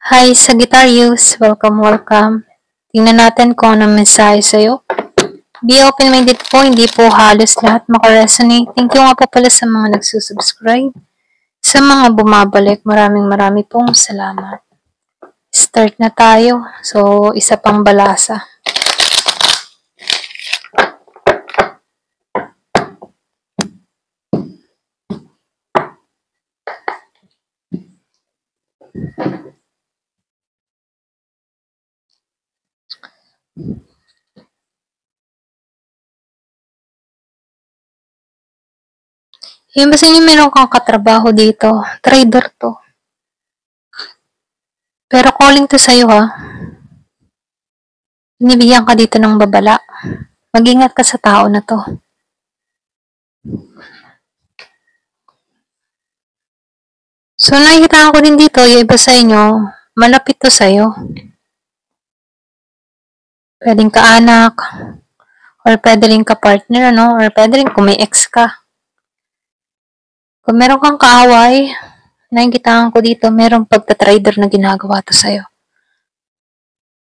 Hi, Sagittarius. Welcome, welcome. Tingnan natin kung anong mensahe sa'yo. Be open-minded po, hindi po halos lahat makaresonate. Thank you nga po pala sa mga nagsusubscribe. Sa mga bumabalik, maraming pong salamat. Start na tayo. So, isa pang balasa. Yung basta nyo meron kang katrabaho dito, trader to. Pero calling to sa'yo ha. Binibigyan ka dito ng babala. Mag-ingat ka sa tao na to. So, nakikita ko din dito, yung iba sa inyo, malapit to sa'yo. Pwedeng ka-anak, or pwede rin ka-partner, no? Or pwede rin kung may ex ka. Kung meron kang kaaway, nakikita ko dito, merong pagtatrader na ginagawa to sa'yo.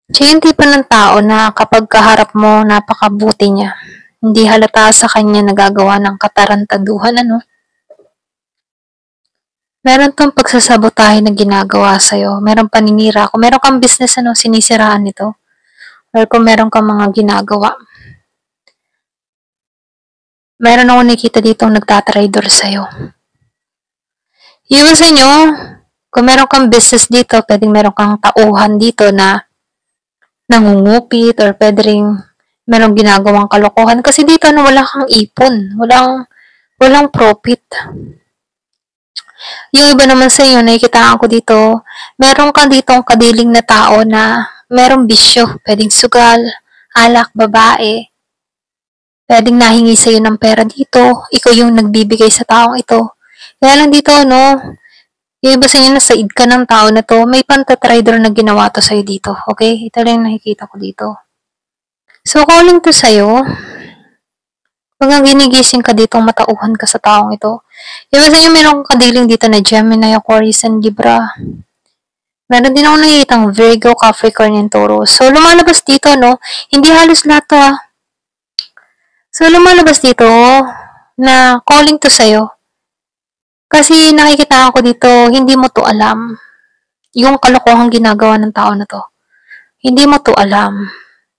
Siya yung tipo ng tao na kapag kaharap mo, napakabuti niya. Hindi halata sa kanya nagagawa ng katarantaduhan, ano? Meron tong pagsasabotahe na ginagawa sa'yo. Meron paninira. Kung meron kang business, ano, sinisiraan nito. Or kung meron kang mga ginagawa. Meron ako nakikita dito nagtatrader sa'yo. Yung sa inyo, kung meron kang business dito, pwedeng meron kang tauhan dito na nangungupit or pwede rin merong ginagawang kalokohan. Kasi dito, ano, wala kang ipon. Walang profit. Yung iba naman sa inyo, nakikita ko dito, meron kang ditong kadiling na tao na merong bisyo. Pwedeng sugal, alak, babae. Pwedeng nahingi sa'yo ng pera dito. Ikaw yung nagbibigay sa taong ito. Kaya lang dito, no, yung iba sa inyo, nasaid ka ng tao na to, may pantatrader na ginawa to sa'yo dito. Okay? Ito lang nakikita ko dito. So, calling to sa'yo, pag ginigising ka dito, matauhan ka sa taong ito. Yung iba sa inyo, meron kang kadiling dito na Gemini, Aquarius, and Libra. Meron din ako nakikitang Virgo, Capricorn, and Taurus. So, lumalabas dito, no, hindi halos lahat to, ah. So, lumalabas dito na calling to sa'yo. Kasi nakikita ko dito, hindi mo to alam. Yung kalokohang ginagawa ng tao na to. Hindi mo to alam.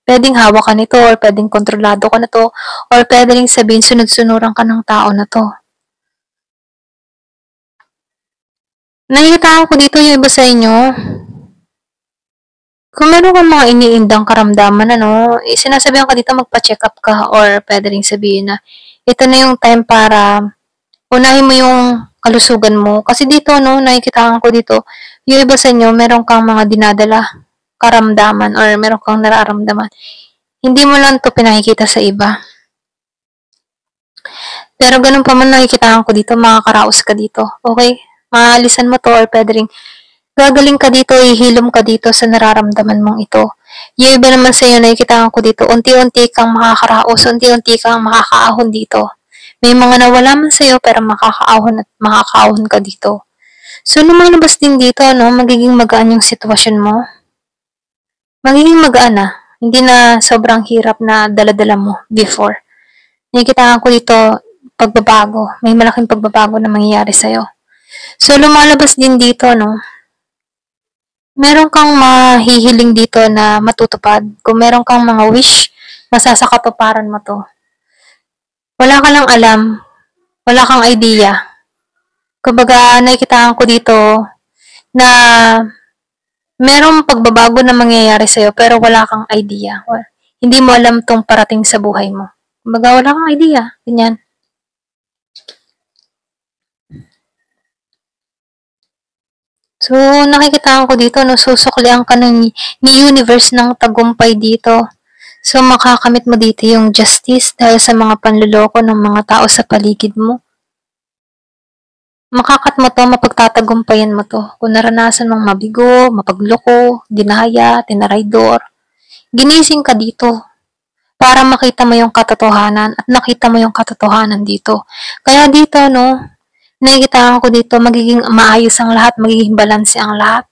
Pwedeng hawak ka nito or pwedeng kontrolado ka na to or pwedeng sabihin sunod-sunuran ka ng tao na to. Nakikita ko dito yung iba sa inyo. Kung meron kang mga iniindang karamdaman, ano, sinasabihan ka dito magpa-check up ka or pwede rin sabihin na ito na yung time para unahin mo yung kalusugan mo. Kasi dito, no, nakikita ko dito, yung iba sa inyo, meron kang mga dinadala karamdaman or meron kang nararamdaman. Hindi mo lang to pinakikita sa iba. Pero ganun pa man nakikita ko dito, makakaraos ka dito. Okay? Maalisan mo to or pwede rin gagaling ka dito, ihilom ka dito sa nararamdaman mong ito. Yung iba naman sa iyo, nakikita ko dito, unti-unti kang makakaraos, unti-unti kang makakaahon dito. May mga nawala man sa iyo, pero makakaahon at makakaahon ka dito. So, lumalabas din dito, no, magiging magaan yung sitwasyon mo. Magiging magaan na. Hindi na sobrang hirap na dala-dala mo before. Nakikita ko dito, pagbabago. May malaking pagbabago na mangyayari sa'yo. So, lumalabas din dito, no, meron kang mahihiling dito na matutupad. Kung meron kang mga wish, masasakatuparan mo to. Wala ka lang alam. Wala kang idea. Kumbaga, nakikita ko dito na merong pagbabago na mangyayari sa'yo pero wala kang idea. Hindi mo alam tong parating sa buhay mo. Kumbaga, wala kang idea. Ganyan. So, nakikita ko dito, no, susuklian ka ni universe ng tagumpay dito. So, makakamit mo dito yung justice dahil sa mga panluloko ng mga tao sa paligid mo. Makakat mo to, mapagtatagumpayan mo to. Kung naranasan mong mabigo, mapagloko, dinaya, tinaraydor, ginising ka dito para makita mo yung katotohanan at nakita mo yung katotohanan dito. Kaya dito, no, nakikita ko dito, magiging maayos ang lahat, magiging balanse ang lahat.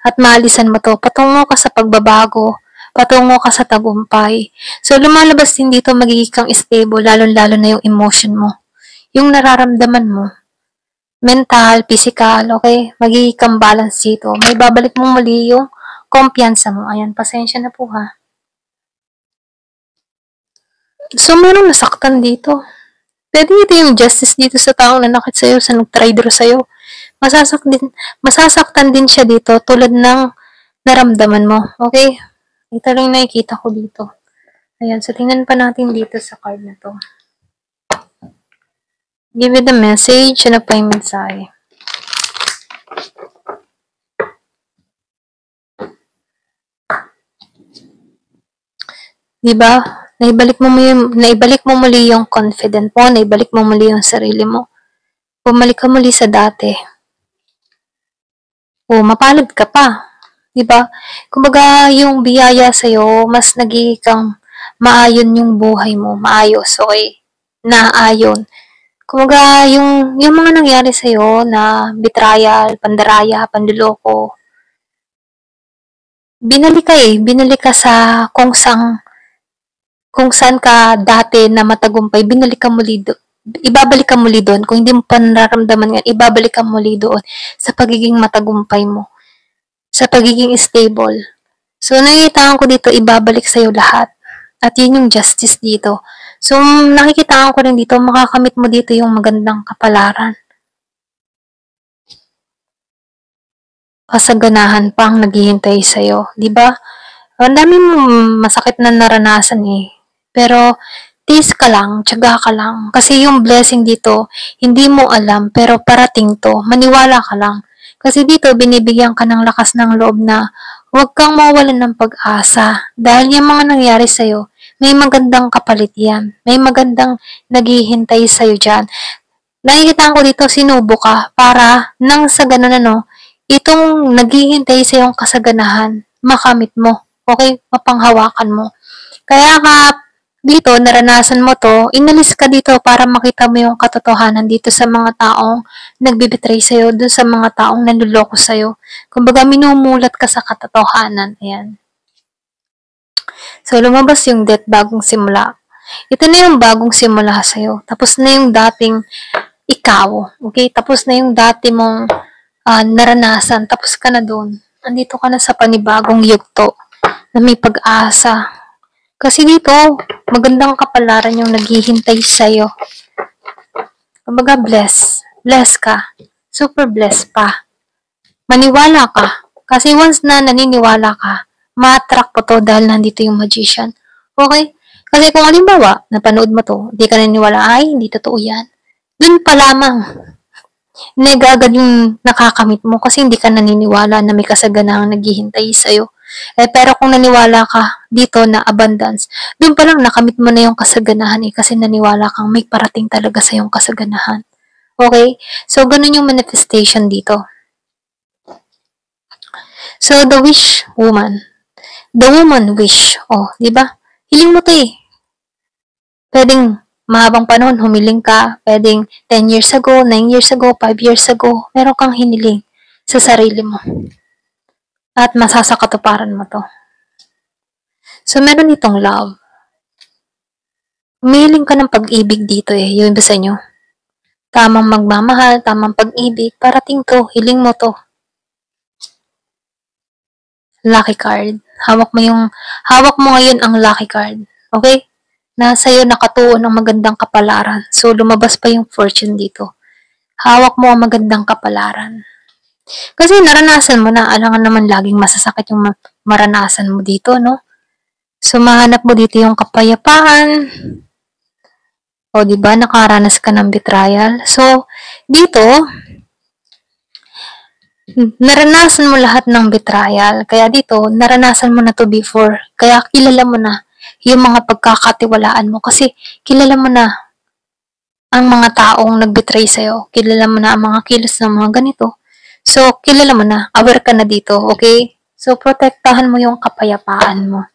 at maalisan mo to. Patungo ka sa pagbabago, patungo ka sa tagumpay. So, lumalabas din dito magiging kang stable, lalo-lalo na yung emotion mo. Yung nararamdaman mo, mental, physical, okay? Magiging kang balance dito. May babalik mo muli yung kumpiyansa mo. Ayan, pasensya na po ha. So, merong nasaktan dito. Pwede ito yung justice dito sa taong nanakit sa'yo, sa nag-traitor sa'yo. Masasaktan din siya dito tulad ng naramdaman mo. Okay? Ito lang nakikita ko dito. Ayan, so tingnan pa natin dito sa card na to. Give it a message. Ano pa yung mensahe? Diba? Naibalik mo muli yung confident mo, naibalik mo muli yung sarili mo. Bumalik ka muli sa dati. O, mapalad ka pa. Diba? Kumbaga, yung biyaya sa'yo, mas nagiging kang maayon yung buhay mo. Maayos, okay? Naayon. Kumbaga, yung mga nangyari sa'yo na betrayal, pandaraya, panduloko, binalik ka sa kung saan ka dati na matagumpay, ibabalik ka muli doon. Kung hindi mo pa nararamdaman yan, ibabalik ka muli doon sa pagiging matagumpay mo, sa pagiging stable. So, nakikitaan ko dito, ibabalik sa'yo lahat. At yun yung justice dito. So, nakikitaan ko rin dito, makakamit mo dito yung magandang kapalaran. Kasaganahan pa ang naghihintay sa'yo, di ba? Ang dami mong masakit na naranasan eh. Pero, tiis ka lang, tiyaga ka lang. Kasi yung blessing dito, hindi mo alam, pero parating to. Maniwala ka lang. Kasi dito, binibigyan ka ng lakas ng loob na huwag kang mawalan ng pag-asa. Dahil yung mga nangyari sa'yo, may magandang kapalit yan. May magandang naghihintay sa'yo dyan. Nakikita ko dito, sinubo ka para nang sa ganun itong naghihintay sa iyong kasaganahan, makamit mo. Okay? Mapanghawakan mo. Kaya ka dito, naranasan mo to, inalis ka dito para makita mo yung katotohanan dito sa mga taong nagbibitray sa'yo, dun sa mga taong nanluloko sa'yo. Kumbaga, minumulat ka sa katotohanan. Ayan. So, lumabas yung death, bagong simula. Ito na yung bagong simula sa'yo. Tapos na yung dating ikaw. Okay? Tapos na yung dati mong naranasan, tapos ka na doon. Andito ka na sa panibagong yugto na may pag-asa. Kasi dito, magandang kapalaran yung naghihintay sa'yo. Kumbaga, bless ka. Super blessed pa. Maniwala ka. Kasi once na naniniwala ka, ma-attract po to dahil nandito yung magician. Okay? Kasi kung halimbawa, napanood mo to, hindi ka naniniwala, ay, hindi totoo yan. Dun pa lamang, agad yung nakakamit mo kasi hindi ka naniniwala na may kasaganahang naghihintay sa'yo. Pero kung naniwala ka dito na abundance, doon pa lang nakamit mo na yung kasaganahan kasi naniwala kang may parating talaga sa yung kasaganahan. Okay? So, ganun yung manifestation dito. So, the wish woman. The woman wish. Oh, di ba? Hiling mo to eh. Pwedeng mahabang panahon, humiling ka, pwedeng 10 years ago, 9 years ago, 5 years ago, meron kang hiniling sa sarili mo. At masasakatuparan mo to. So, meron itong love. Umihiling ka ng pag-ibig dito eh, yung iba sa inyo. Tamang magmamahal, tamang pag-ibig, parating to, hiling mo to. Lucky card. Hawak mo ngayon ang lucky card. Okay? Nasa iyo nakatuon ang magandang kapalaran. So, lumabas pa yung fortune dito. Hawak mo ang magandang kapalaran. Kasi naranasan mo na, alangan naman laging masasakit yung maranasan mo dito, no? So, mahanap mo dito yung kapayapaan. O, diba, nakaranas ka ng betrayal. So, dito, naranasan mo lahat ng betrayal. Kaya dito, naranasan mo na to before. Kaya kilala mo na yung mga pagkakatiwalaan mo kasi kilala mo na ang mga taong nagbetray sa'yo. Kilala mo na ang mga kilos ng mga ganito. So, kilala mo na. Aware ka na dito, okay? So, protektahan mo yung kapayapaan mo.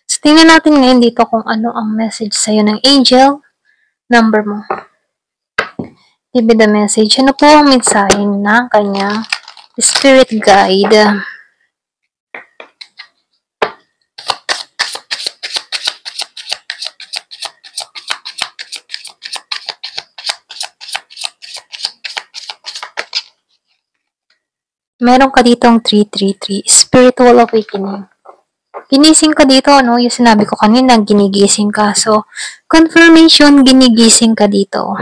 So, tingnan natin ngayon dito kung ano ang message sa'yo ng angel number mo. Give the message. Ano po ang mensahe ng kanyang spirit guide? Meron ka ditong 333, spiritual awakening. Ginising ka dito, no? Yung sinabi ko kanina, ginigising ka. So, confirmation, ginigising ka dito.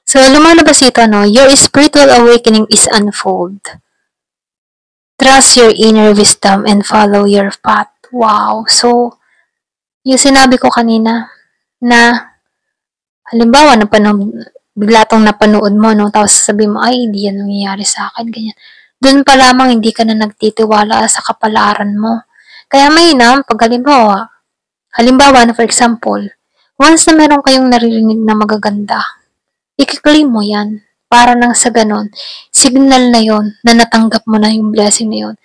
So, lumalabas ito, no? Your spiritual awakening is unfold. Trust your inner wisdom and follow your path. Wow! So, yung sinabi ko kanina, na, halimbawa, bigla tong napanood mo, no? Tapos sabi mo, ay, hindi yan nangyayari sa akin, ganyan. Doon pa lamang hindi ka na nagtitiwala sa kapalaran mo. Kaya mainam, pag halimbawa na for example, once na meron kayong naririnig na magaganda, i-claim mo yan. Para nang sa ganon, signal na yon na natanggap mo na yung blessing na yon.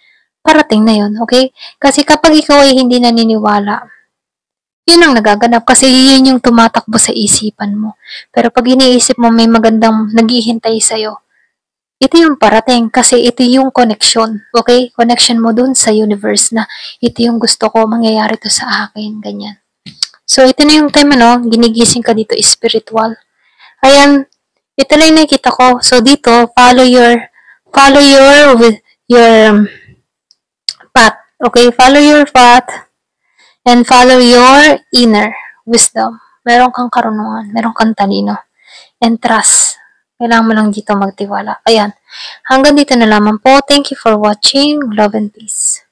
Parating na yon, okay? Kasi kapag ikaw ay hindi naniniwala, yun ang nagaganap kasi yun yung tumatakbo sa isipan mo. Pero pag iniisip mo may magandang naghihintay sa'yo, ito yung parating kasi ito yung connection, okay? Connection mo dun sa universe na ito yung gusto ko, mangyayari to sa akin, ganyan. So, ito na yung time, ginigising ka dito, spiritual. Ayan, ito na yung nakikita ko. So, dito, follow your path, okay? Follow your path and follow your inner wisdom. Meron kang karunungan, meron kang talino, and trust. Kailangan mo lang dito magtiwala. Ayan. Hanggang dito na lamang po. Thank you for watching. Love and peace.